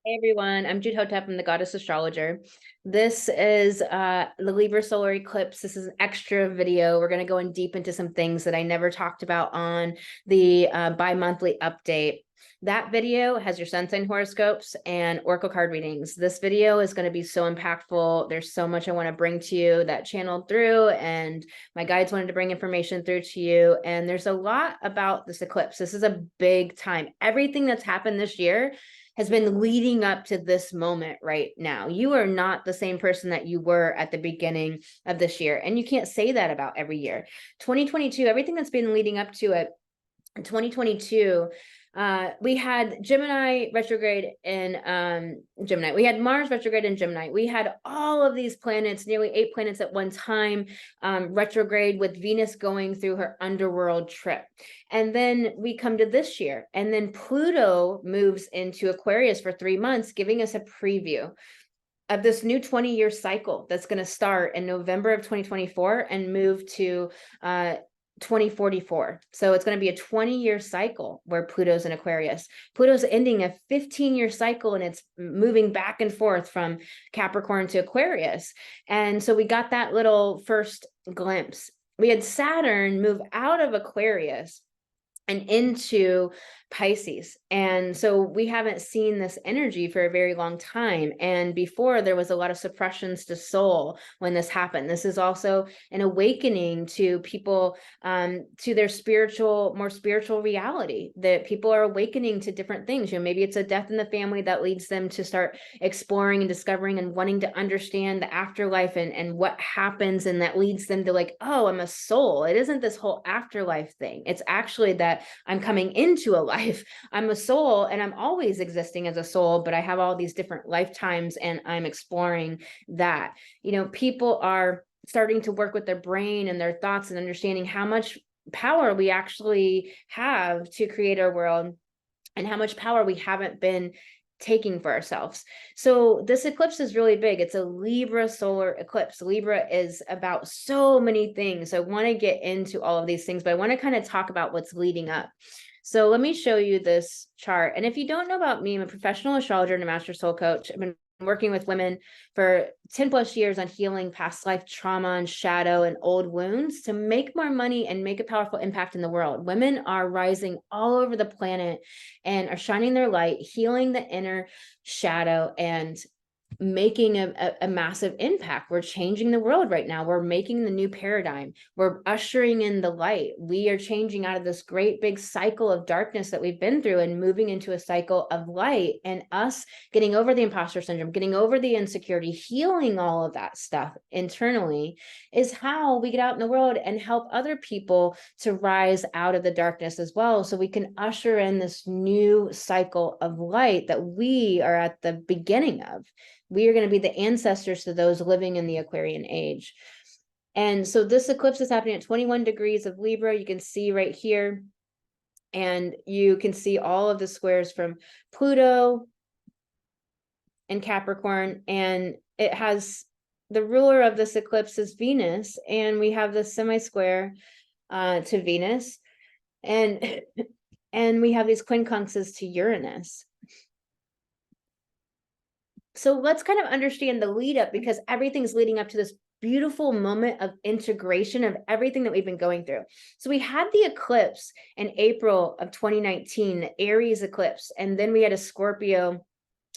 Hey everyone, I'm Jude Hotep. I'm the goddess astrologer. This is the Libra Solar Eclipse. This is an extra video. We're going to go in deep into some things that I never talked about on the bi-monthly update. That video has your sun sign horoscopes and oracle card readings. This video is going to be so impactful. There's so much I want to bring to you that channeled through, and my guides wanted to bring information through to you. And there's a lot about this eclipse. This is a big time. Everything that's happened this year has been leading up to this moment right now. You are not the same person that you were at the beginning of this year. And you can't say that about every year. 2022, everything that's been leading up to it, 2022, we had Gemini retrograde in Gemini. We had Mars retrograde in Gemini. We had all of these planets, nearly 8 planets at one time, retrograde, with Venus going through her underworld trip. And then we come to this year, and then Pluto moves into Aquarius for 3 months, giving us a preview of this new 20-year cycle that's going to start in November of 2024 and move to 2044. So it's going to be a 20-year cycle where Pluto's in Aquarius. Pluto's ending a 15-year cycle, and it's moving back and forth from Capricorn to Aquarius. And so we got that little first glimpse. We had Saturn move out of Aquarius and into Pisces. And so we haven't seen this energy for a very long time. And before, there was a lot of suppressions to soul when this happened. This is also an awakening to people, to their more spiritual reality, that people are awakening to different things. Maybe it's a death in the family that leads them to start exploring and discovering and wanting to understand the afterlife and what happens. And that leads them to like, oh, I'm a soul. It isn't this whole afterlife thing. It's actually that I'm coming into a life. I'm a soul, and I'm always existing as a soul, but I have all these different lifetimes, and I'm exploring that. People are starting to work with their brain and their thoughts and understanding how much power we actually have to create our world and how much power we haven't been taking for ourselves. So this eclipse is really big. It's a Libra solar eclipse. Libra is about so many things. I want to get into all of these things, but I want to kind of talk about what's leading up. So let me show you this chart. And if you don't know about me, I'm a professional astrologer and a master soul coach. I've been working with women for 10 plus years on healing past life trauma and shadow and old wounds to make more money and make a powerful impact in the world. Women are rising all over the planet and are shining their light, healing the inner shadow, and making a massive impact. We're changing the world right now. We're making the new paradigm. We're ushering in the light. We are changing out of this great big cycle of darkness that we've been through and moving into a cycle of light, and us getting over the imposter syndrome, getting over the insecurity, healing all of that stuff internally is how we get out in the world and help other people to rise out of the darkness as well. So we can usher in this new cycle of light that we are at the beginning of. We are going to be the ancestors to those living in the Aquarian age. And so this eclipse is happening at 21 degrees of Libra. You can see right here. And you can see all of the squares from Pluto and Capricorn. And it has the ruler of this eclipse is Venus. And we have the semi-square to Venus. And we have these quincunxes to Uranus. So let's kind of understand the lead up, because everything's leading up to this beautiful moment of integration of everything that we've been going through. So we had the eclipse in April of 2019, the Aries eclipse, and then we had a Scorpio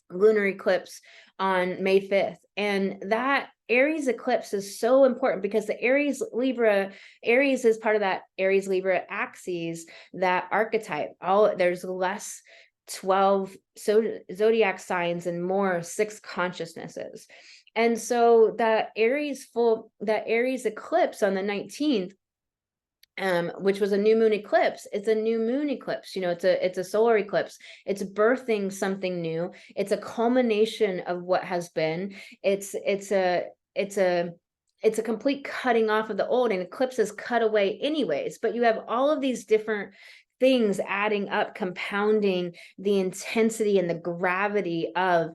lunar eclipse on May 5th. And that Aries eclipse is so important because the Aries is part of that Aries Libra axis, that archetype. There's less 12 zodiac signs and more 6 consciousnesses. And so that Aries eclipse on the 19th, which was a new moon eclipse, it's a new moon eclipse. It's a solar eclipse. It's birthing something new. It's a culmination of what has been. It's a complete cutting off of the old, and eclipses cut away anyways, but you have all of these different things adding up, compounding the intensity and the gravity of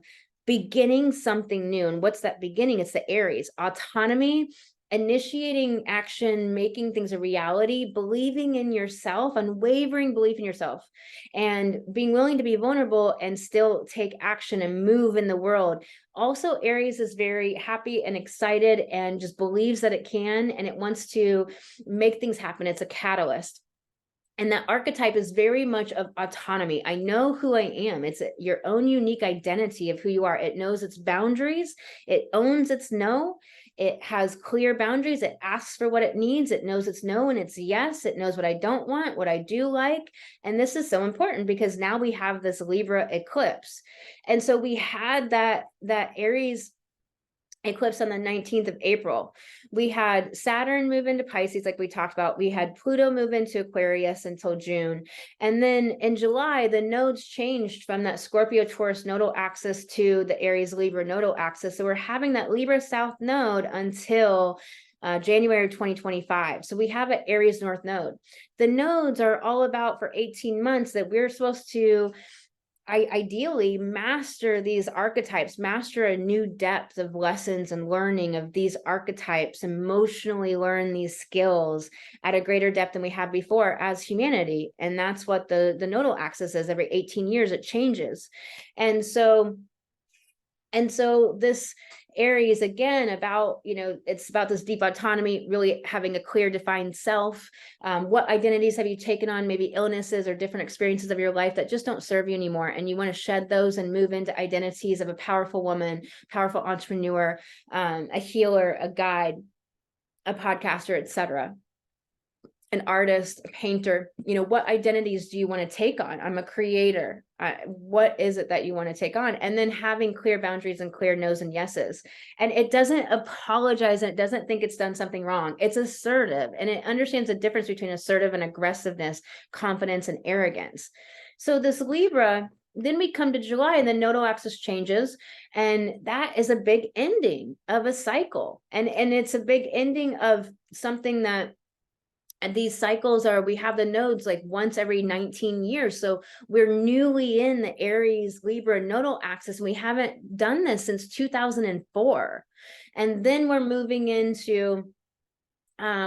beginning something new. And what's that beginning? It's the Aries, autonomy initiating action, making things a reality, believing in yourself, unwavering belief in yourself, and being willing to be vulnerable and still take action and move in the world. Also, Aries is very happy and excited and just believes that it can, and it wants to make things happen. It's a catalyst. And that archetype is very much of autonomy. I know who I am. It's your own unique identity of who you are. It knows its boundaries. It owns its no. It has clear boundaries. It asks for what it needs. It knows its no and it's yes. It knows what I don't want, what I do like. And this is so important because now we have this Libra eclipse. And so we had that Aries eclipse on the 19th of April. We had Saturn move into Pisces, like we talked about. We had Pluto move into Aquarius until June. And then in July, the nodes changed from that Scorpio Taurus nodal axis to the Aries Libra nodal axis. So we're having that Libra South node until January of 2025. So we have an Aries North node. The nodes are all about for 18 months that we're supposed to ideally master these archetypes, master a new depth of lessons and learning of these archetypes, emotionally learn these skills at a greater depth than we have before as humanity. And that's what the nodal axis is. Every 18 years it changes. And so this Aries, again, about, it's about this deep autonomy, really having a clear defined self. What identities have you taken on? Maybe illnesses or different experiences of your life that just don't serve you anymore. And you want to shed those and move into identities of a powerful woman, powerful entrepreneur, a healer, a guide, a podcaster, etc. An artist, a painter. What identities do you want to take on? I'm a creator. What is it that you want to take on? And then having clear boundaries and clear no's and yeses. And it doesn't apologize and it doesn't think it's done something wrong. It's assertive and it understands the difference between assertive and aggressiveness, confidence and arrogance. So this Libra, then we come to July and the nodal axis changes. And that is a big ending of a cycle. And it's a big ending of something that, and these cycles are, we have the nodes like once every 19 years. So we're newly in the Aries Libra nodal axis. And we haven't done this since 2004. And then we're moving into,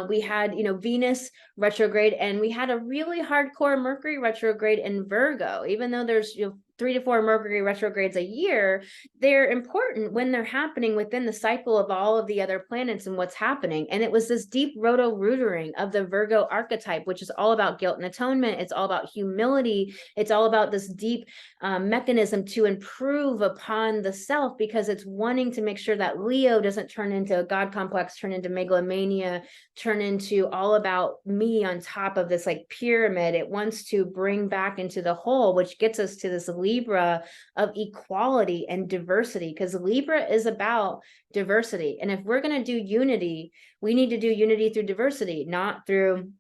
we had, Venus retrograde, and we had a really hardcore Mercury retrograde in Virgo. Even though there's 3 to 4 Mercury retrogrades a year, they're important when they're happening within the cycle of all of the other planets and what's happening. And it was this deep roto-rootering of the Virgo archetype, which is all about guilt and atonement. It's all about humility. It's all about this deep mechanism to improve upon the self, because it's wanting to make sure that Leo doesn't turn into a God complex, turn into megalomania, turn into all about me on top of this like pyramid. It wants to bring back into the whole, which gets us to this Libra of equality and diversity, because Libra is about diversity. And if we're going to do unity, we need to do unity through diversity, not through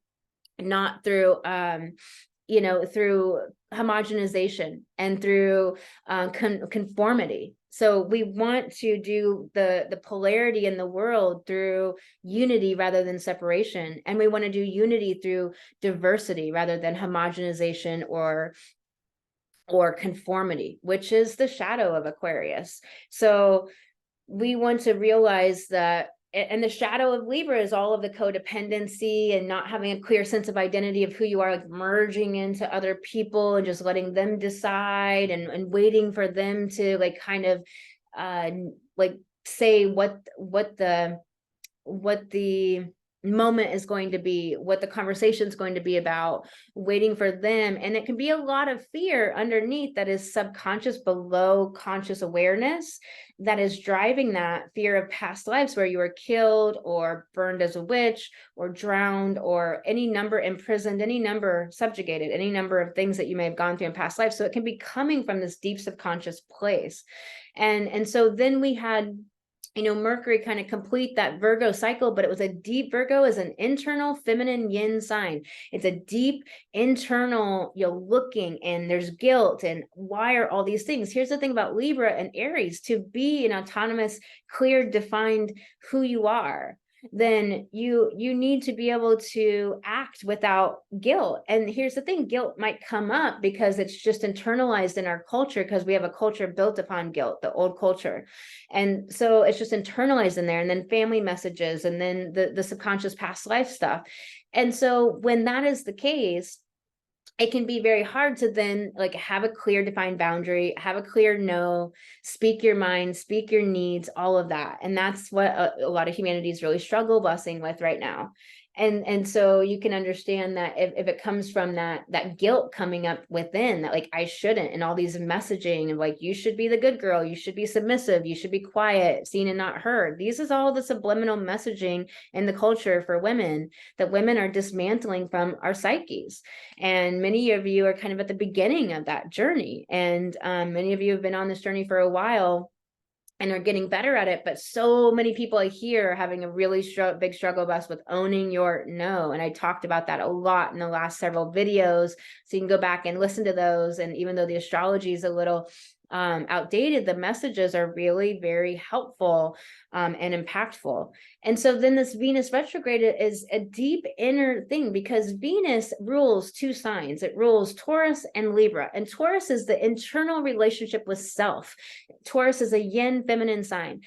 through homogenization and through conformity. So we want to do the polarity in the world through unity rather than separation. And we want to do unity through diversity rather than homogenization or conformity, which is the shadow of Aquarius. So we want to realize that, and the shadow of Libra is all of the codependency and not having a clear sense of identity of who you are, like merging into other people and just letting them decide and waiting for them to like kind of like say what the moment is going to be, what the conversation is going to be about, waiting for them. And it can be a lot of fear underneath that is subconscious, below conscious awareness, that is driving that fear of past lives where you were killed or burned as a witch or drowned or any number, imprisoned, any number, subjugated, any number of things that you may have gone through in past lives. So it can be coming from this deep subconscious place. And so then we had Mercury kind of complete that Virgo cycle, but it was a deep, Virgo is an internal feminine yin sign. It's a deep internal, looking, and there's guilt and why are all these things? Here's the thing about Libra and Aries: to be an autonomous, clear, defined who you are, then you need to be able to act without guilt. And here's the thing, guilt might come up because it's just internalized in our culture, because we have a culture built upon guilt, the old culture. And so it's just internalized in there, and then family messages, and then the subconscious past life stuff. And so when that is the case, it can be very hard to then like have a clear defined boundary, have a clear no, speak your mind, speak your needs, all of that. And that's what a lot of humanity is really struggle busing with right now. And so you can understand that if it comes from that guilt coming up within, that like I shouldn't, and all these messaging of like you should be the good girl, you should be submissive, you should be quiet, seen and not heard. These is all the subliminal messaging in the culture for women that women are dismantling from our psyches. And many of you are kind of at the beginning of that journey, and many of you have been on this journey for a while and are getting better at it. But so many people I hear are having a really big struggle bus with owning your no. And I talked about that a lot in the last several videos. So you can go back and listen to those. And even though the astrology is a little outdated, the messages are really very helpful and impactful. And so then this Venus retrograde is a deep inner thing, because Venus rules two signs. It rules Taurus and Libra. And Taurus is the internal relationship with self. Taurus is a yin feminine sign.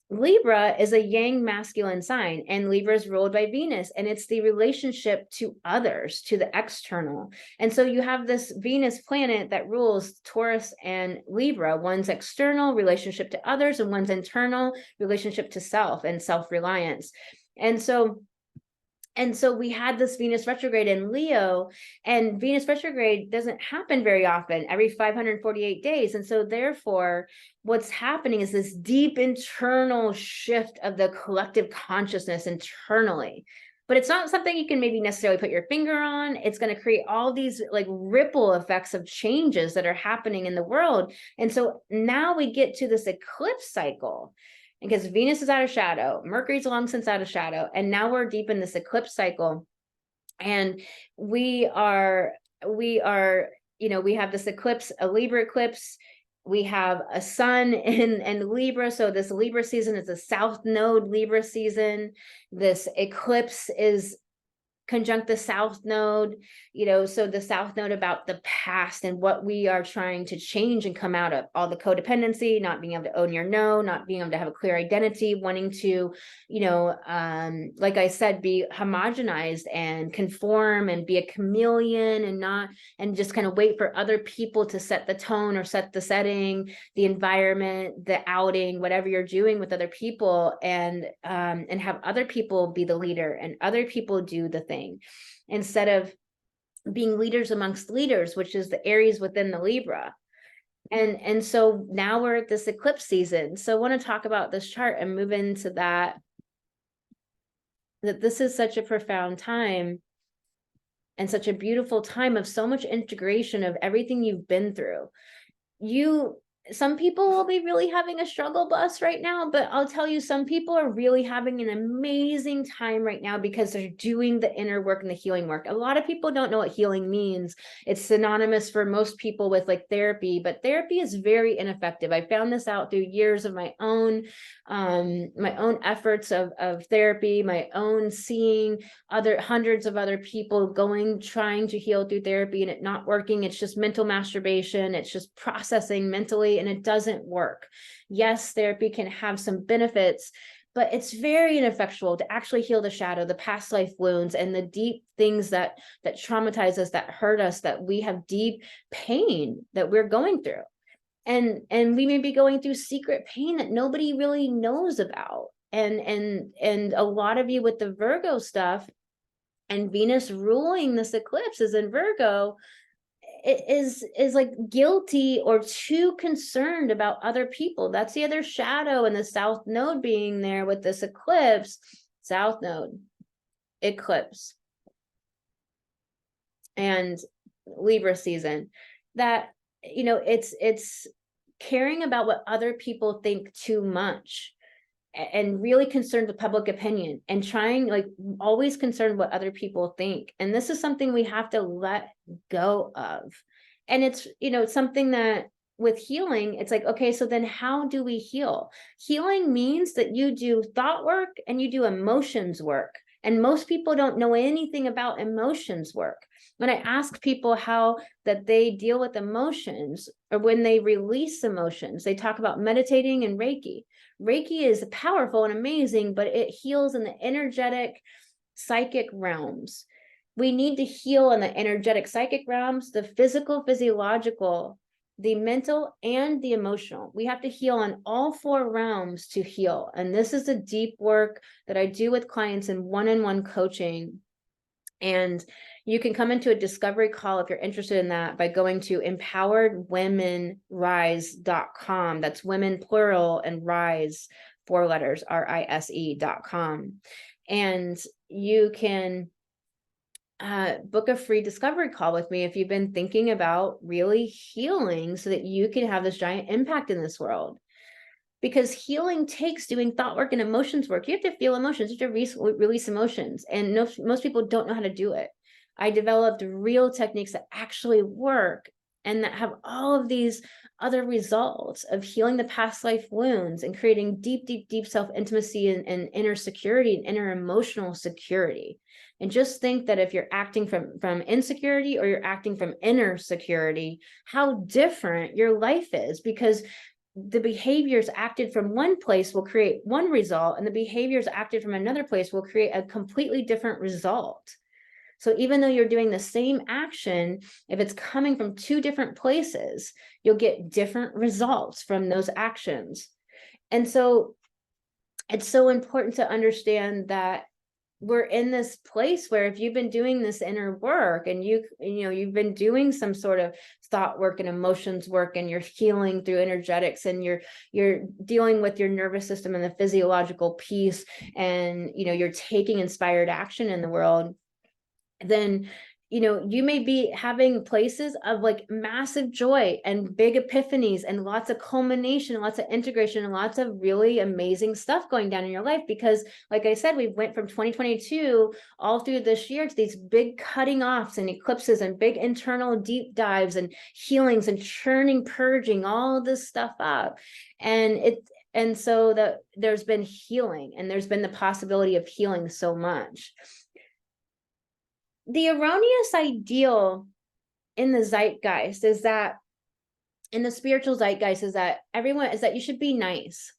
Libra is a yang masculine sign, and Libra is ruled by Venus, and it's the relationship to others, to the external. And so you have this Venus planet that rules Taurus and Libra. One's external relationship to others, and one's internal relationship to self and self-reliance. And so we had this Venus retrograde in Leo, and Venus retrograde doesn't happen very often, every 548 days. And so therefore, what's happening is this deep internal shift of the collective consciousness internally. But it's not something you can maybe necessarily put your finger on. It's going to create all these like ripple effects of changes that are happening in the world. And so now we get to this eclipse cycle, because Venus is out of shadow, Mercury's long since out of shadow, and now we're deep in this eclipse cycle. And we are, we have this eclipse, a Libra eclipse. We have a sun in Libra. So this Libra season is a South Node Libra season. This eclipse is conjunct the South Node, so the South Node about the past and what we are trying to change and come out of, all the codependency, not being able to own your no, not being able to have a clear identity, wanting to, like I said, be homogenized and conform and be a chameleon and just kind of wait for other people to set the tone or set the setting, the environment, the outing, whatever you're doing with other people, and have other people be the leader and other people do the thing, instead of being leaders amongst leaders, which is the Aries within the Libra. And so now we're at this eclipse season. So I want to talk about this chart and move into that this is such a profound time and such a beautiful time of so much integration of everything you've been through. Some people will be really having a struggle bus right now, but I'll tell you, some people are really having an amazing time right now because they're doing the inner work and the healing work. A lot of people don't know what healing means. It's synonymous for most people with like therapy, but therapy is very ineffective. I found this out through years of my own efforts of therapy, my own seeing hundreds of other people trying to heal through therapy and it not working. It's just mental masturbation. It's just processing mentally, and it doesn't work. Yes, therapy can have some benefits, but it's very ineffectual to actually heal the shadow, the past life wounds, and the deep things that traumatize us, that hurt us, that we have deep pain that we're going through. And we may be going through secret pain that nobody really knows about. And a lot of you with the Virgo stuff and Venus ruling this eclipse is in Virgo, is like guilty or too concerned about other people. That's the other shadow, and the South Node being there with this eclipse. South Node, eclipse, and Libra season. That, it's caring about what other people think too much, and really concerned with public opinion, and trying, like, always concerned what other people think. And this is something we have to let go of. And it's, it's something that with healing, it's like, okay, so then how do we heal? Healing means that you do thought work and you do emotions work. And most people don't know anything about emotions work. When I ask people how that they deal with emotions, or when they release emotions, they talk about meditating and Reiki. Reiki is powerful and amazing, but it heals in the energetic, psychic realms. We need to heal in the energetic, psychic realms, the physical, physiological, the mental, and the emotional. We have to heal on all four realms to heal. And this is the deep work that I do with clients in one-on-one coaching. And you can come into a discovery call if you're interested in that by going to empoweredwomenrise.com. That's women plural and rise, 4 letters, RISE.com. And you can book a free discovery call with me if you've been thinking about really healing so that you can have this giant impact in this world. Because healing takes doing thought work and emotions work. You have to feel emotions, you have to release emotions. And most people don't know how to do it. I developed real techniques that actually work and that have all of these other results of healing the past life wounds and creating deep, deep, deep self-intimacy and inner security and inner emotional security. And just think that if you're acting from insecurity or you're acting from inner security, how different your life is, because the behaviors acted from one place will create one result, and the behaviors acted from another place will create a completely different result. So even though you're doing the same action, if it's coming from 2 different places, you'll get different results from those actions. And so it's so important to understand that we're in this place where if you've been doing this inner work and you've been doing some sort of thought work and emotions work, and you're healing through energetics, and you're dealing with your nervous system and the physiological piece, and you're taking inspired action in the world, then you may be having places of like massive joy and big epiphanies and lots of culmination, lots of integration, and lots of really amazing stuff going down in your life. Because like I said, we went from 2022 all through this year to these big cutting offs and eclipses and big internal deep dives and healings and churning, purging all this stuff up. And so that there's been healing, and there's been the possibility of healing so much. The erroneous ideal in the zeitgeist is that, in the spiritual zeitgeist, is that you should be nice.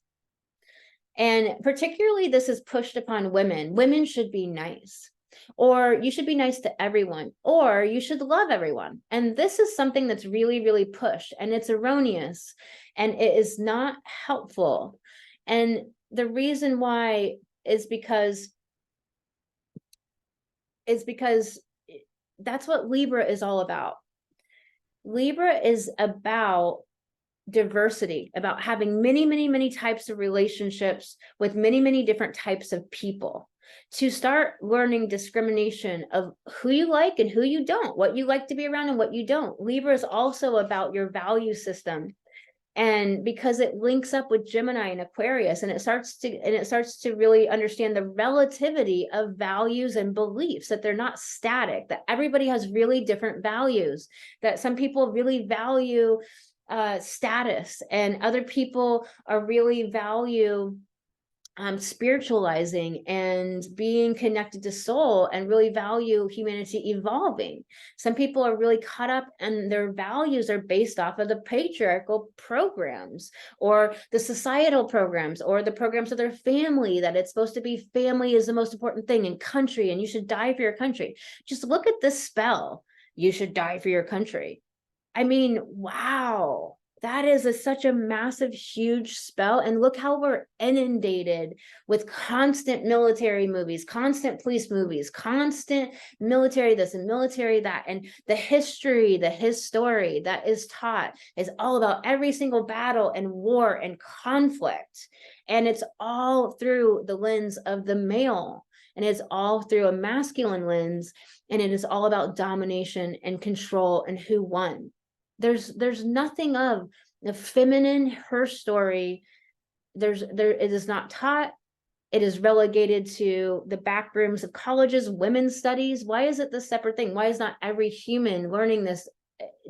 And particularly this is pushed upon women. Women should be nice, or you should be nice to everyone, or you should love everyone. And this is something that's really, really pushed, and it's erroneous, and it is not helpful. And the reason why is because that's what Libra is all about. Libra is about diversity, about having many, many, many types of relationships with many, many different types of people, to start learning discrimination of who you like and who you don't, what you like to be around and what you don't. Libra is also about your value system. And because it links up with Gemini and Aquarius, and it starts to really understand the relativity of values and beliefs, that they're not static, that everybody has really different values, that some people really value status, and other people are really value spiritualizing and being connected to soul, and really value humanity evolving. Some people are really caught up, and their values are based off of the patriarchal programs, or the societal programs, or the programs of their family, that it's supposed to be family is the most important thing, and country, and you should die for your country. Just look at this spell, you should die for your country. I mean, wow. That is such a massive, huge spell. And look how we're inundated with constant military movies, constant police movies, constant military this and military that. And the history, the his story that is taught is all about every single battle and war and conflict. And it's all through the lens of the male. And it's all through a masculine lens. And it is all about domination and control and who won. There's nothing of the feminine, her story. It is not taught. It is relegated to the back rooms of colleges, women's studies. Why is it this separate thing? Why is not every human learning this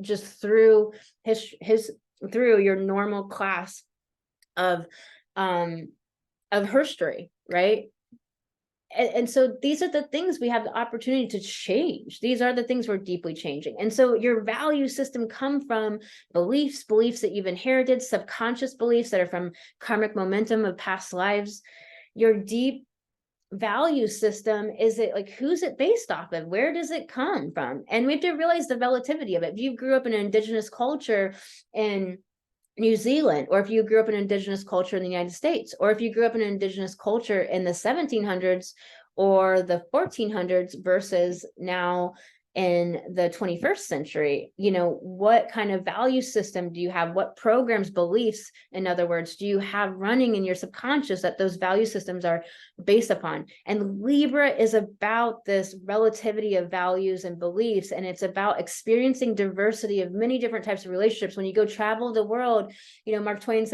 just through his through your normal class of history, right? And so these are the things we have the opportunity to change. These are the things we're deeply changing. And so your value system come from beliefs that you've inherited, subconscious beliefs that are from karmic momentum of past lives. Your deep value system, is it like, who's it based off of? Where does it come from? And we have to realize the relativity of it. If you grew up in an indigenous culture in New Zealand, or if you grew up in an indigenous culture in the United States, or if you grew up in an indigenous culture in the 1700s or the 1400s versus now in the 21st century, you know, what kind of value system do you have? What programs, beliefs, in other words, do you have running in your subconscious that those value systems are based upon? And Libra is about this relativity of values and beliefs, and it's about experiencing diversity of many different types of relationships. When you go travel the world, you know, Mark Twain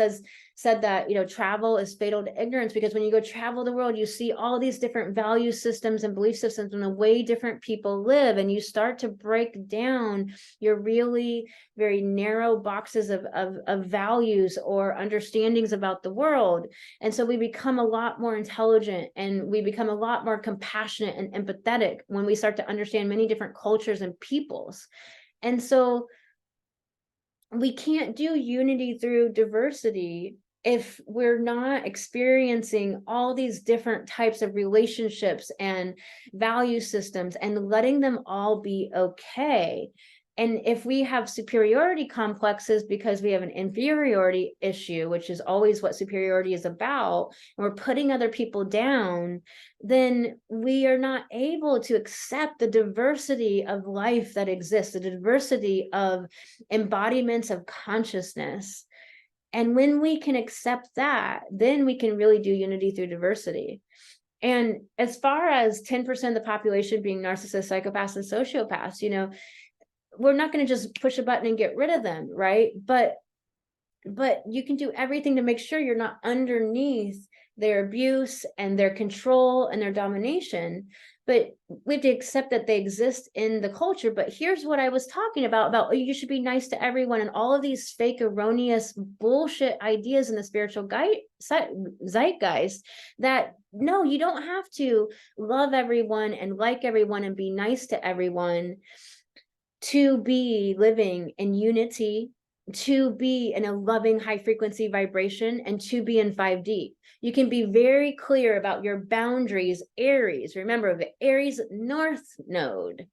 said that, you know, travel is fatal to ignorance, because when you go travel the world, you see all these different value systems and belief systems and the way different people live, and you start to break down your really very narrow boxes of values or understandings about the world. And so we become a lot more intelligent, and we become a lot more compassionate and empathetic when we start to understand many different cultures and peoples. And so we can't do unity through diversity if we're not experiencing all these different types of relationships and value systems and letting them all be okay. And if we have superiority complexes because we have an inferiority issue, which is always what superiority is about, and we're putting other people down, then we are not able to accept the diversity of life that exists, the diversity of embodiments of consciousness. And when we can accept that, then we can really do unity through diversity. And as far as 10% of the population being narcissists, psychopaths, and sociopaths, you know, we're not going to just push a button and get rid of them, right? But you can do everything to make sure you're not underneath their abuse and their control and their domination. But we have to accept that they exist in the culture. But here's what I was talking about oh, you should be nice to everyone, and all of these fake, erroneous bullshit ideas in the spiritual zeitgeist, that no, you don't have to love everyone and like everyone and be nice to everyone to be living in unity, to be in a loving high frequency vibration, and to be in 5D. You can be very clear about your boundaries. Aries, remember the Aries North Node.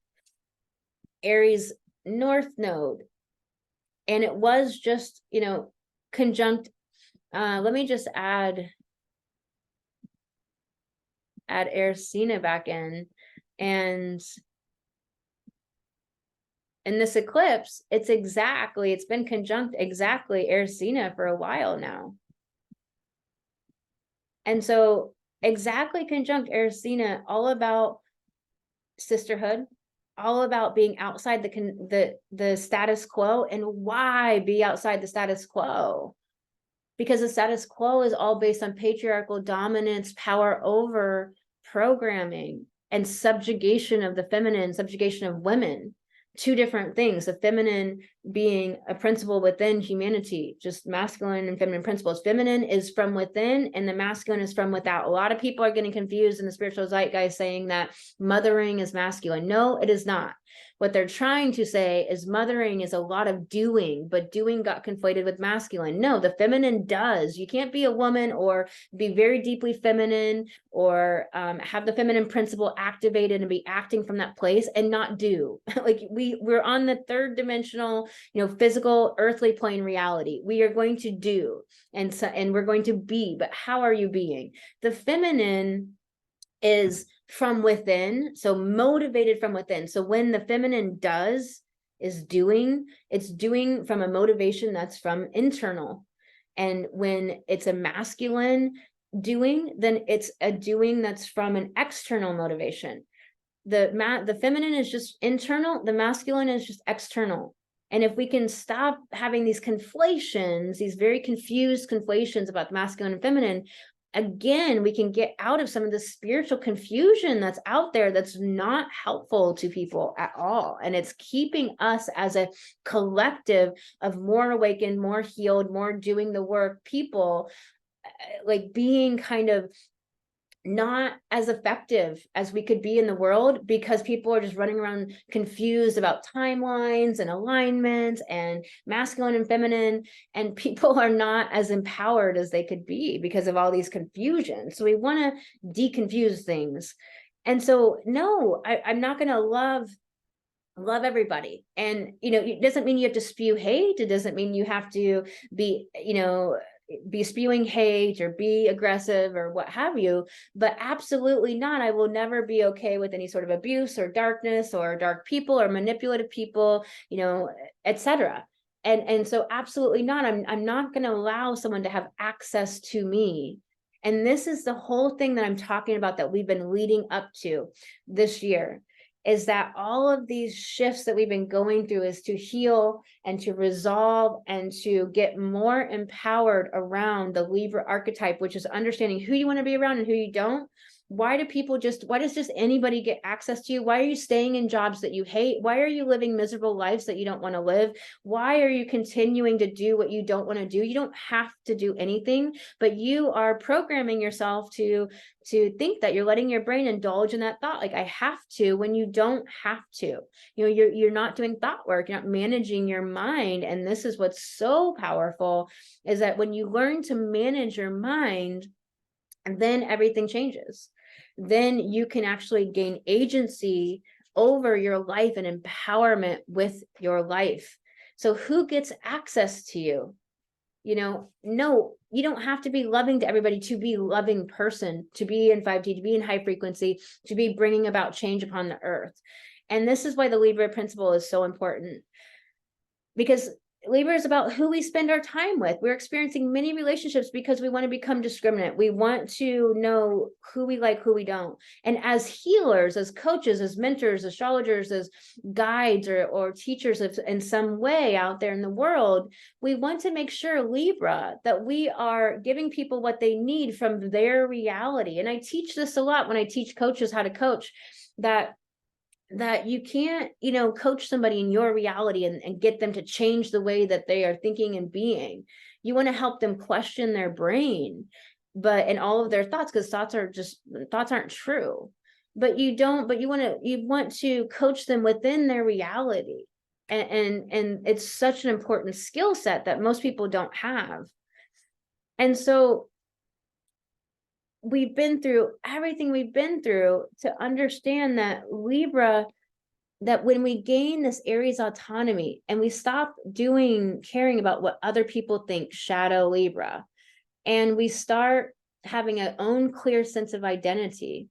Aries North Node. And it was just, you know, conjunct. Let me just add Ersina back in. And in this eclipse, it's been conjunct exactly Ersina for a while now. And so exactly conjunct Ersina, all about sisterhood, all about being outside the status quo. And why be outside the status quo? Because the status quo is all based on patriarchal dominance, power over programming, and subjugation of the feminine, subjugation of women. Two different things. The feminine being a principle within humanity, just masculine and feminine principles. Feminine is from within and the masculine is from without. A lot of people are getting confused in the spiritual zeitgeist saying that mothering is masculine. No, it is not. What they're trying to say is mothering is a lot of doing, but doing got conflated with masculine. No, the feminine does. You can't be a woman or be very deeply feminine or have the feminine principle activated and be acting from that place and not do. Like we're on the third dimensional, you know, physical earthly plane reality. We are going to do, and we're going to be, but how are you being? The feminine is from within, so motivated from within. So when the feminine is doing, it's doing from a motivation that's from internal. And when it's a masculine doing, then it's a doing that's from an external motivation. The feminine is just internal, the masculine is just external. And if we can stop having these conflations, these very confused conflations about the masculine and feminine, again, we can get out of some of the spiritual confusion that's out there that's not helpful to people at all. And it's keeping us as a collective of more awakened, more healed, more doing the work people, like being kind of not as effective as we could be in the world, because people are just running around confused about timelines and alignments and masculine and feminine, and people are not as empowered as they could be because of all these confusions. So we want to deconfuse things. And so, no, I'm not going to love everybody. And, it doesn't mean you have to spew hate. It doesn't mean you have to be, be spewing hate or be aggressive or what have you, but absolutely not. I will never be okay with any sort of abuse or darkness or dark people or manipulative people, etc. And so absolutely not. I'm not going to allow someone to have access to me. And this is the whole thing that I'm talking about that we've been leading up to this year, is that all of these shifts that we've been going through is to heal and to resolve and to get more empowered around the Libra archetype, which is understanding who you want to be around and who you don't. Why does just anybody get access to you? Why are you staying in jobs that you hate? Why are you living miserable lives that you don't want to live? Why are you continuing to do what you don't want to do? You don't have to do anything, but you are programming yourself to think that you're letting your brain indulge in that thought, like I have to, when you don't have to. You're not doing thought work, you're not managing your mind. And this is what's so powerful, is that when you learn to manage your mind, then everything changes. Then you can actually gain agency over your life and empowerment with your life. So who gets access to you? No, you don't have to be loving to everybody to be a loving person, to be in 5D, to be in high frequency, to be bringing about change upon the earth. And this is why the Libra principle is so important, because Libra is about who we spend our time with. We're experiencing many relationships because we want to become discriminate. We want to know who we like, who we don't. And as healers, as coaches, as mentors, astrologers, as guides or teachers in some way out there in the world, we want to make sure, Libra, that we are giving people what they need from their reality. And I teach this a lot when I teach coaches how to coach, that you can't, coach somebody in your reality and get them to change the way that they are thinking and being. You want to help them question their brain, and all of their thoughts, because thoughts aren't true. But you want to coach them within their reality. And it's such an important skill set that most people don't have. And so we've been through everything we've been through to understand that Libra, that when we gain this Aries autonomy and we stop caring about what other people think, shadow Libra, and we start having our own clear sense of identity,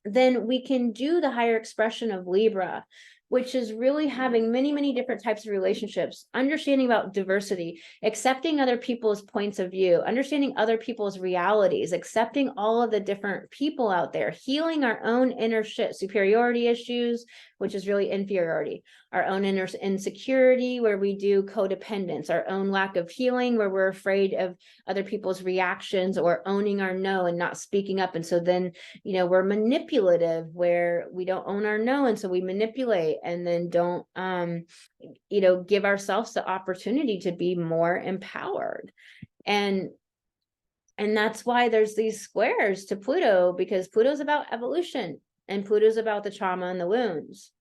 then we can do the higher expression of Libra, which is really having many, many different types of relationships, understanding about diversity, accepting other people's points of view, understanding other people's realities, accepting all of the different people out there, healing our own inner superiority issues, which is really inferiority, our own inner insecurity, where we do codependence, our own lack of healing, where we're afraid of other people's reactions or owning our no and not speaking up. And so then, we're manipulative, where we don't own our no. And so we manipulate and then don't, give ourselves the opportunity to be more empowered. And that's why there's these squares to Pluto, because Pluto's about evolution and Pluto's about the trauma and the wounds.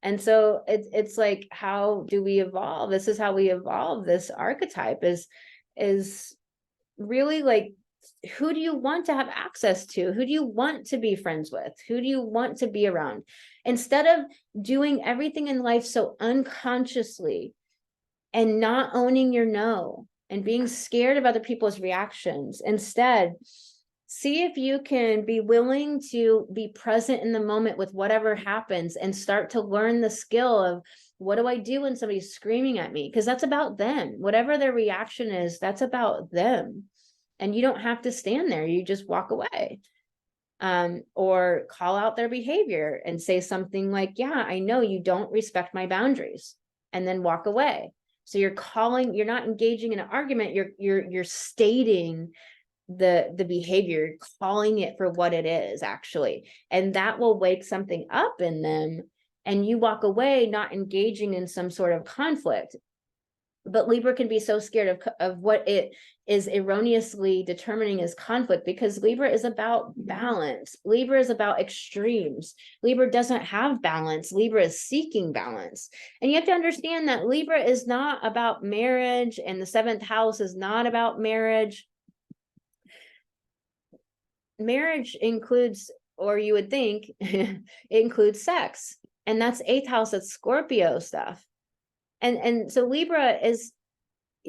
And so it's like, how do we evolve? This is how we evolve. This archetype is really like, who do you want to have access to? Who do you want to be friends with? Who do you want to be around? Instead of doing everything in life so unconsciously and not owning your no and being scared of other people's reactions, instead, see if you can be willing to be present in the moment with whatever happens and start to learn the skill of, what do I do when somebody's screaming at me? Because that's about them. Whatever their reaction is, that's about them. And you don't have to stand there. You just walk away, or call out their behavior and say something like, yeah, I know you don't respect my boundaries, and then walk away. So you're not engaging in an argument. You're stating the behavior, calling it for what it is actually. And that will wake something up in them. And you walk away not engaging in some sort of conflict. But Libra can be so scared of what it is erroneously determining as conflict, because Libra is about balance. Libra is about extremes. Libra doesn't have balance. Libra is seeking balance. And you have to understand that Libra is not about marriage, and the seventh house is not about marriage. Marriage includes, or you would think, it includes sex. And that's eighth house, that's Scorpio stuff. And so Libra is,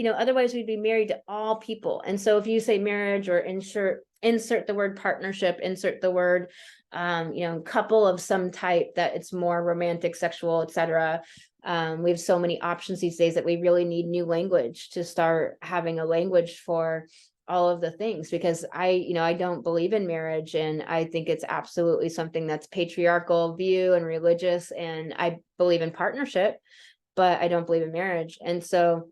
otherwise we'd be married to all people. And so if you say marriage, or insert the word partnership, insert the word, couple of some type, that it's more romantic, sexual, etc. We have so many options these days that we really need new language to start having a language for all of the things, because I don't believe in marriage, and I think it's absolutely something that's patriarchal view and religious, and I believe in partnership, but I don't believe in marriage. And so,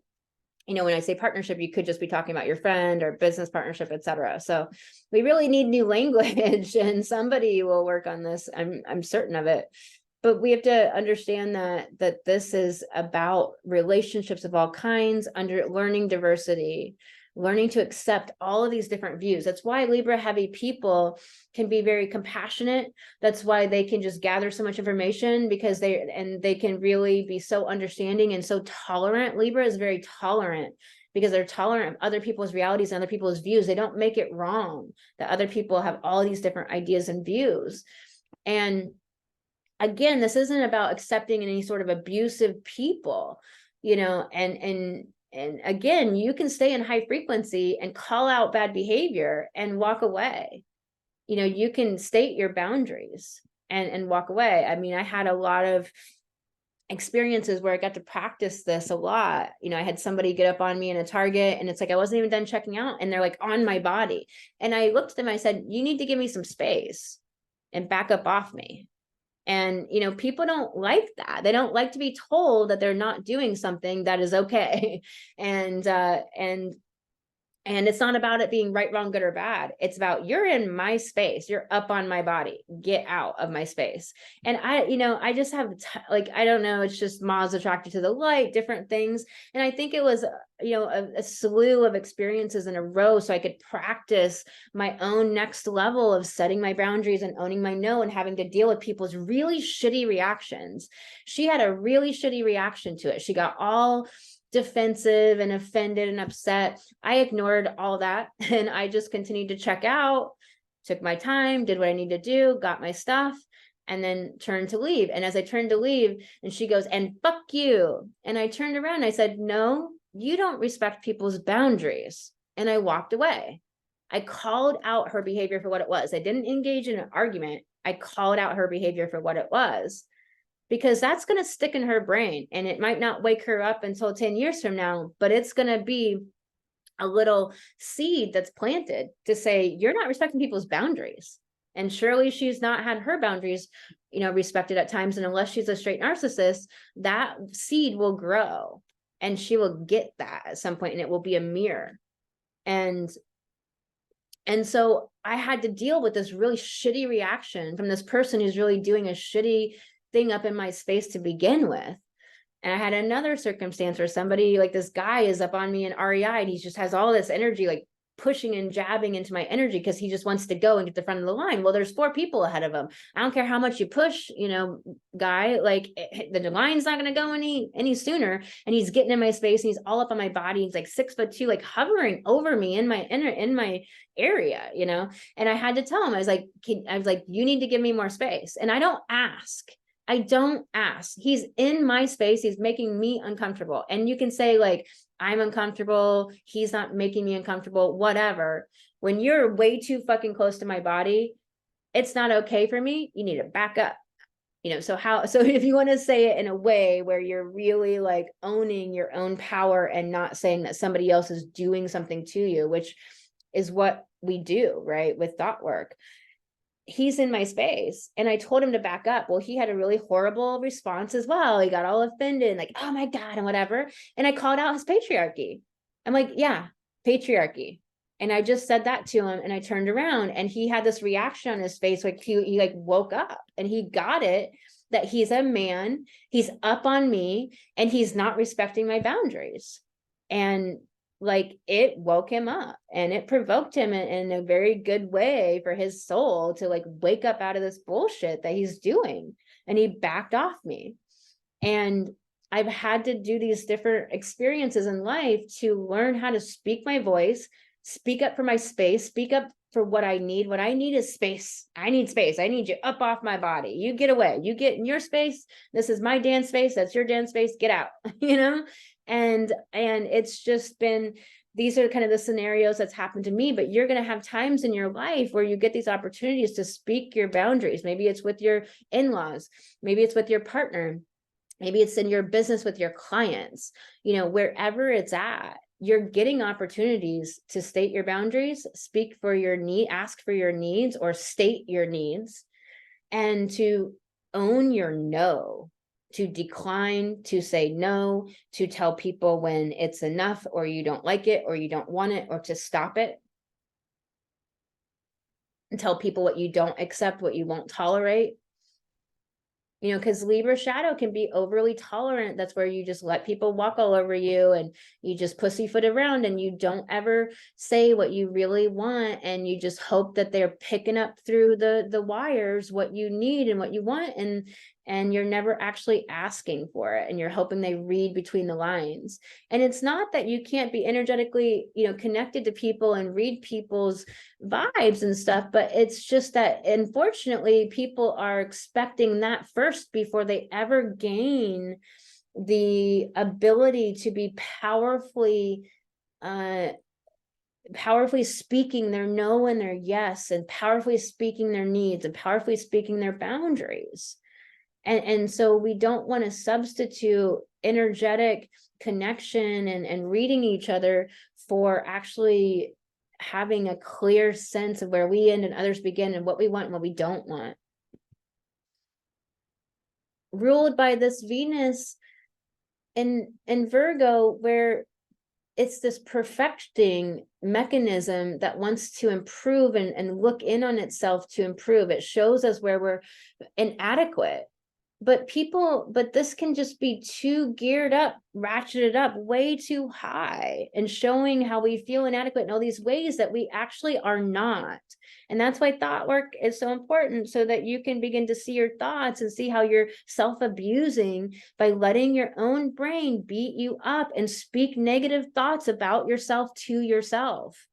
when I say partnership, you could just be talking about your friend or business partnership, etc. So we really need new language, and somebody will work on this. I'm certain of it. But we have to understand that this is about relationships of all kinds, under learning diversity, learning to accept all of these different views. That's why Libra heavy people can be very compassionate. That's why they can just gather so much information, because they can really be so understanding and so tolerant. Libra is very tolerant, because they're tolerant of other people's realities and other people's views. They don't make it wrong that other people have all these different ideas and views. And again, this isn't about accepting any sort of abusive people, and again, you can stay in high frequency and call out bad behavior and walk away. You can state your boundaries and walk away. I mean, I had a lot of experiences where I got to practice this a lot. I had somebody get up on me in a Target, and it's like I wasn't even done checking out, and they're like on my body. And I looked at them, I said, you need to give me some space and back up off me. And, people don't like that. They don't like to be told that they're not doing something that is okay. And it's not about it being right, wrong, good, or bad. It's about, you're in my space. You're up on my body. Get out of my space. And I just have, I don't know, it's just Ma's attracted to the light, different things. And I think it was, a slew of experiences in a row, so I could practice my own next level of setting my boundaries and owning my no, and having to deal with people's really shitty reactions. She had a really shitty reaction to it. She got all defensive and offended and upset. I ignored all that, and I just continued to check out, took my time, did what I needed to do, got my stuff, and then turned to leave. And as I turned to leave, and she goes, and fuck you. And I turned around and I said, no, you don't respect people's boundaries. And I walked away. I called out her behavior for what it was. I didn't engage in an argument. I called out her behavior for what it was, because that's going to stick in her brain, and it might not wake her up until 10 years from now, but it's going to be a little seed that's planted to say, you're not respecting people's boundaries. And surely she's not had her boundaries, respected at times. And unless she's a straight narcissist, that seed will grow, and she will get that at some point, and it will be a mirror. And so I had to deal with this really shitty reaction from this person who's really doing a shitty thing up in my space to begin with. And I had another circumstance where somebody, like this guy, is up on me in REI, and he just has all this energy, like pushing and jabbing into my energy, because he just wants to go and get the front of the line. Well, there's 4 people ahead of him. I don't care how much you push, guy, like the line's not going to go any sooner. And he's getting in my space, and he's all up on my body. He's like 6'2", like hovering over me in my area, and I had to tell him, I was like, you need to give me more space. And I don't ask. He's in my space. He's making me uncomfortable. And you can say, like, I'm uncomfortable. He's not making me uncomfortable, whatever. When you're way too fucking close to my body, it's not okay for me. You need to back up. So if you want to say it in a way where you're really like owning your own power and not saying that somebody else is doing something to you, which is what we do, right, with thought work. He's in my space, and I told him to back up. Well, he had a really horrible response as well. He got all offended, like, oh my God, and whatever. And I called out his patriarchy. I'm like, yeah, patriarchy. And I just said that to him, and I turned around, and he had this reaction on his face, like he like woke up, and he got it, that he's a man, he's up on me, and he's not respecting my boundaries. And like, it woke him up, and it provoked him in a very good way for his soul to like wake up out of this bullshit that he's doing. And he backed off me. And I've had to do these different experiences in life to learn how to speak my voice, speak up for my space, speak up for what I need. What I need is space. I need space. I need you up off my body. You get away. You get in your space. This is my dance space. That's your dance space. Get out, you know? And it's just been, these are kind of the scenarios that's happened to me, but you're going to have times in your life where you get these opportunities to speak your boundaries. Maybe it's with your in-laws. Maybe it's with your partner. Maybe it's in your business with your clients, you know, wherever it's at, you're getting opportunities to state your boundaries, speak for your need, ask for your needs, or state your needs, and to own your no, to decline, to say no, to tell people when it's enough, or you don't like it, or you don't want it, or to stop it. And tell people what you don't accept, what you won't tolerate. You know, because Libra shadow can be overly tolerant. That's where you just let people walk all over you, and you just pussyfoot around, and you don't ever say what you really want, and you just hope that they're picking up through the wires what you need and what you want, and you're never actually asking for it, and you're hoping they read between the lines. And it's not that you can't be energetically, you know, connected to people and read people's vibes and stuff, but it's just that unfortunately people are expecting that first before they ever gain the ability to be powerfully speaking their no and their yes, and powerfully speaking their needs, and powerfully speaking their boundaries. And so we don't want to substitute energetic connection and reading each other for actually having a clear sense of where we end and others begin, and what we want and what we don't want. Ruled by this Venus in Virgo, where it's this perfecting mechanism that wants to improve and look in on itself to improve. It shows us where we're inadequate. But this can just be too geared up, ratcheted up way too high, and showing how we feel inadequate in all these ways that we actually are not. And that's why thought work is so important, so that you can begin to see your thoughts and see how you're self-abusing by letting your own brain beat you up and speak negative thoughts about yourself to yourself.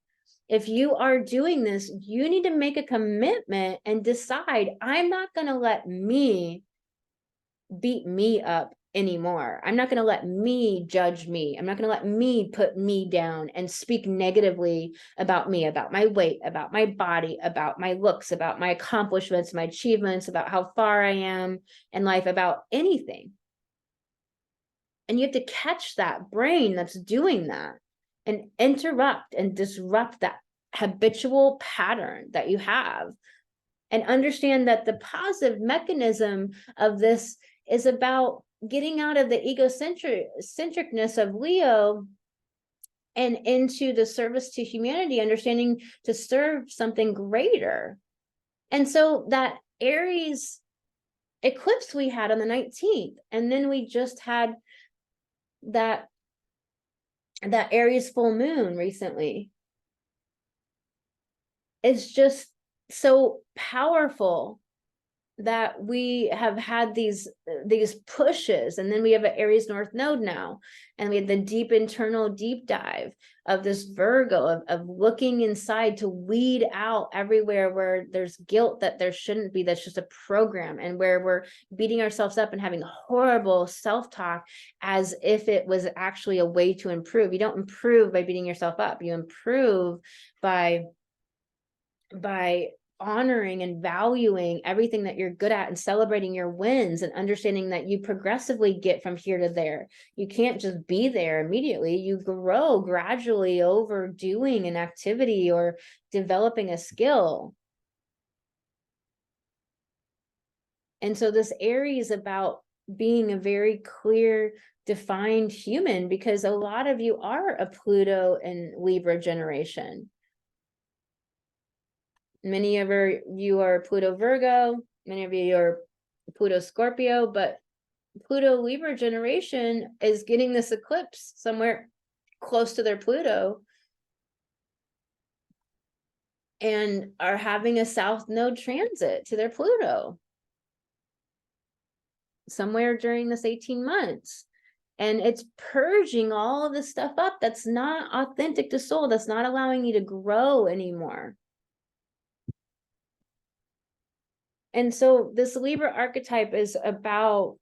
If you are doing this, you need to make a commitment and decide, I'm not going to let me beat me up anymore. I'm not going to let me judge me. I'm not going to let me put me down and speak negatively about me, about my weight, about my body, about my looks, about my accomplishments, my achievements, about how far I am in life, about anything. And you have to catch that brain that's doing that and interrupt and disrupt that habitual pattern that you have, and understand that the positive mechanism of this is about getting out of the egocentricness of Leo and into the service to humanity, understanding to serve something greater. And so that Aries eclipse we had on the 19th, and then we just had that Aries full moon recently. It's just so powerful that we have had these pushes, and then we have an Aries North Node now, and we have the deep internal deep dive of this Virgo of looking inside to weed out everywhere where there's guilt that there shouldn't be, that's just a program, and where we're beating ourselves up and having horrible self-talk as if it was actually a way to improve. You don't improve by beating yourself up. You improve by honoring and valuing everything that you're good at, and celebrating your wins, and understanding that you progressively get from here to there. You can't just be there immediately. You grow gradually over doing an activity or developing a skill. And so this Aries is about being a very clear, defined human, because a lot of you are a Pluto and Libra generation. Many of you are Pluto Virgo, many of you are Pluto Scorpio, but Pluto Libra generation is getting this eclipse somewhere close to their Pluto and are having a South Node transit to their Pluto somewhere during this 18 months. And it's purging all of this stuff up that's not authentic to soul, that's not allowing you to grow anymore. And so this Libra archetype is about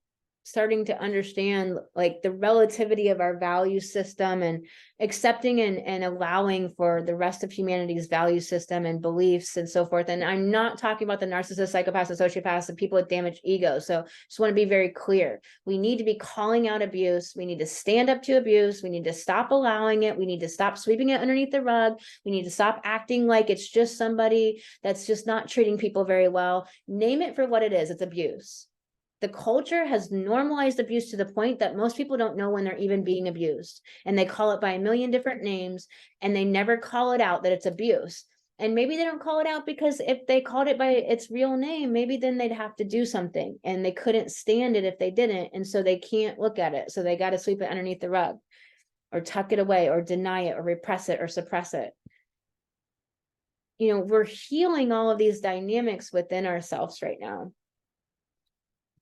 starting to understand like the relativity of our value system and accepting and allowing for the rest of humanity's value system and beliefs and so forth. And I'm not talking about the narcissists, psychopaths, and sociopaths, and people with damaged ego. So just want to be very clear. We need to be calling out abuse. We need to stand up to abuse. We need to stop allowing it. We need to stop sweeping it underneath the rug. We need to stop acting like it's just somebody that's just not treating people very well. Name it for what it is. It's abuse. The culture has normalized abuse to the point that most people don't know when they're even being abused. And they call it by a million different names, and they never call it out that it's abuse. And maybe they don't call it out because if they called it by its real name, maybe then they'd have to do something, and they couldn't stand it if they didn't. And so they can't look at it. So they got to sweep it underneath the rug or tuck it away or deny it or repress it or suppress it. You know, we're healing all of these dynamics within ourselves right now.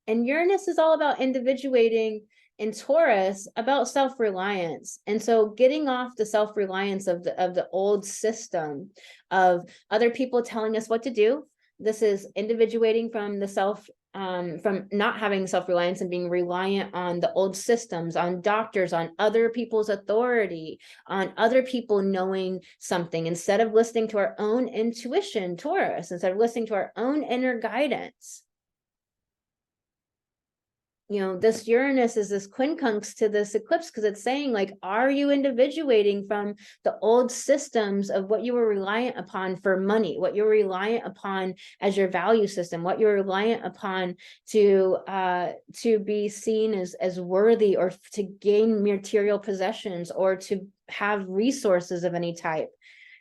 And Uranus is all about individuating, in Taurus about self-reliance. And so getting off the self-reliance of the old system of other people telling us what to do. This is individuating from the from not having self-reliance and being reliant on the old systems, on doctors, on other people's authority, on other people knowing something, instead of listening to our own intuition, Taurus, instead of listening to our own inner guidance. You know, this Uranus is this quincunx to this eclipse because it's saying, like, are you individuating from the old systems of what you were reliant upon for money, what you're reliant upon as your value system, what you're reliant upon to be seen as worthy, or to gain material possessions, or to have resources of any type.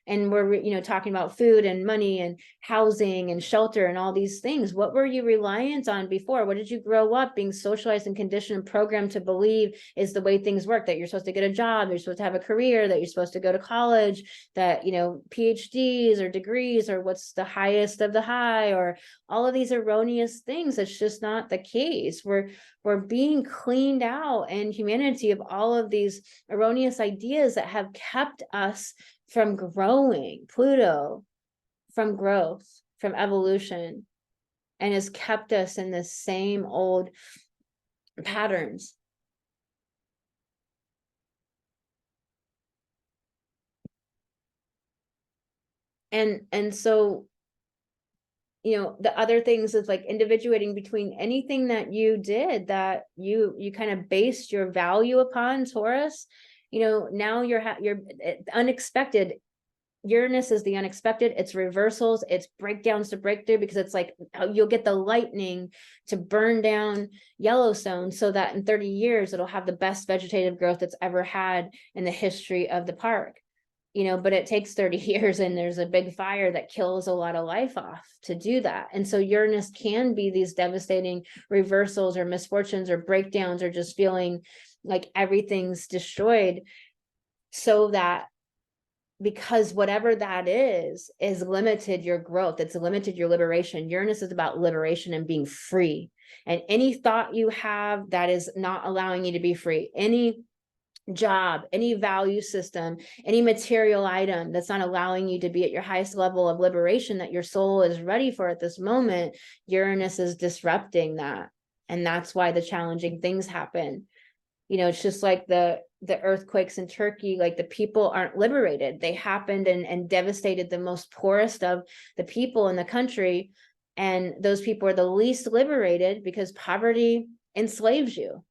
And we're, you know, talking about food and money and housing and shelter and all these things. What were you reliant on before? What did you grow up being socialized and conditioned and programmed to believe is the way things work? That you're supposed to get a job, you're supposed to have a career, that you're supposed to go to college, that, you know, PhDs or degrees or what's the highest of the high, or all of these erroneous things. It's just not the case. We're being cleaned out in humanity of all of these erroneous ideas that have kept us from growing, Pluto, from growth, from evolution, and has kept us in the same old patterns. And so, you know, the other things is like individuating between anything that you did that you kind of based your value upon, Taurus. You know, now you're unexpected. Uranus is the unexpected. It's reversals, it's breakdowns to break through, because it's like you'll get the lightning to burn down Yellowstone so that in 30 years it'll have the best vegetative growth it's ever had in the history of the park. You know, but it takes 30 years and there's a big fire that kills a lot of life off to do that. And so Uranus can be these devastating reversals or misfortunes or breakdowns, or just feeling like everything's destroyed, so that, because whatever that is limited your growth. It's limited your liberation. Uranus is about liberation and being free. And any thought you have that is not allowing you to be free, any job, any value system, any material item that's not allowing you to be at your highest level of liberation that your soul is ready for at this moment, Uranus is disrupting that. And that's why the challenging things happen. You know, it's just like the earthquakes in Turkey, like the people aren't liberated. They happened and devastated the most poorest of the people in the country. And those people are the least liberated because poverty enslaves you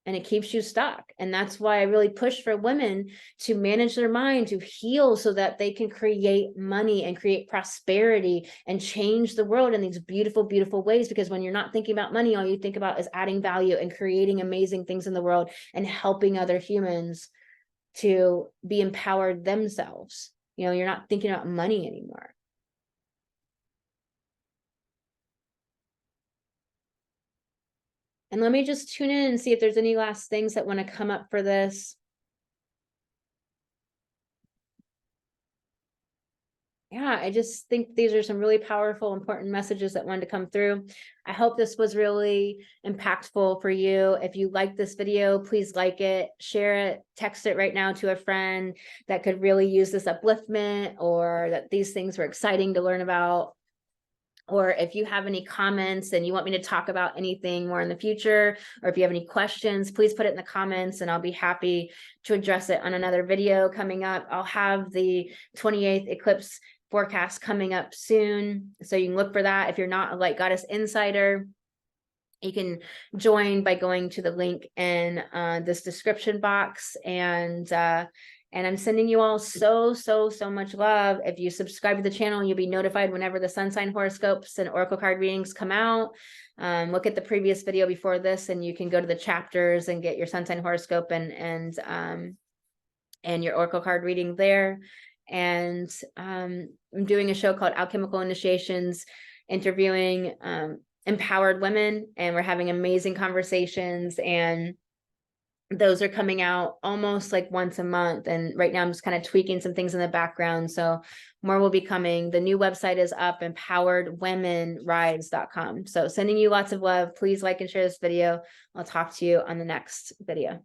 and it keeps you stuck. And that's why I really push for women to manage their mind, to heal, so that they can create money and create prosperity and change the world in these beautiful, beautiful ways. Because when you're not thinking about money, all you think about is adding value and creating amazing things in the world and helping other humans to be empowered themselves. You know, you're not thinking about money anymore. And let me just tune in and see if there's any last things that want to come up for this. Yeah, I just think these are some really powerful, important messages that wanted to come through. I hope this was really impactful for you. If you like this video, please like it, share it, text it right now to a friend that could really use this upliftment, or that these things were exciting to learn about. Or if you have any comments and you want me to talk about anything more in the future, or if you have any questions, please put it in the comments and I'll be happy to address it on another video coming up. I'll have the 28th eclipse forecast coming up soon, so you can look for that. If you're not a Light Goddess Insider, you can join by going to the link in this description box. And I'm sending you all so much love. If you subscribe to the channel, you'll be notified whenever the sun sign horoscopes and oracle card readings come out. Look at the previous video before this, and you can go to the chapters and get your sun sign horoscope and your oracle card reading there. And I'm doing a show called Alchemical Initiations, interviewing empowered women, and we're having amazing conversations, and those are coming out almost like once a month. And right now I'm just kind of tweaking some things in the background, so more will be coming. The new website is up, empoweredwomenrise.com. So sending you lots of love. Please like and share this video. I'll talk to you on the next video.